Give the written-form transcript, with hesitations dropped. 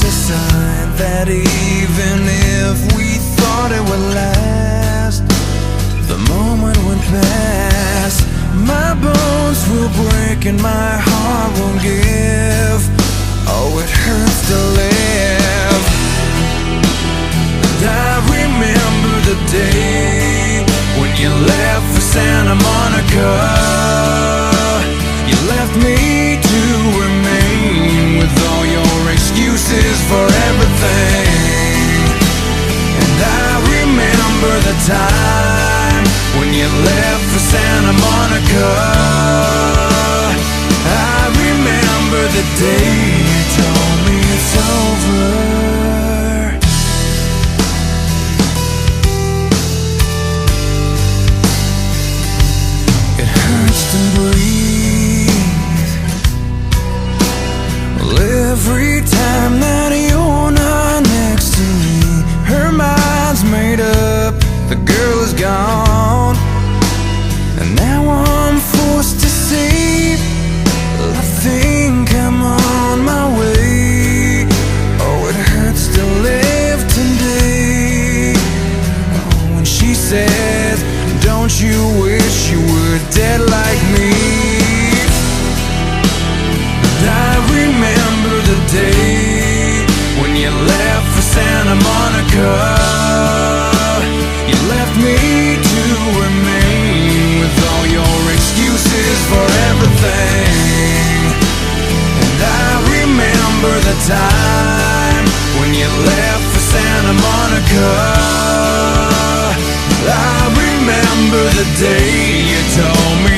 a sign that even if we thought it would last, the moment went past. My bones will break and my heart won't give. Oh, it hurts to live. And I remember the day when you left for Santa Monica. You left me to remain with all your excuses for everything. And I remember the time when you left for Santa Monica. I remember the day you told me it's over. It hurts to breathe. Well, every time that you're not next to me, her mind's made up, the girl is gone. And now I'm forced to say, I think I'm on my way. Oh, it hurts to live today. Oh, when she says, don't you wish you were dead like me? And I remember the day when you left for Santa Monica. You left me to remain with all your excuses for everything. And I remember the time when you left for Santa Monica. I remember the day you told me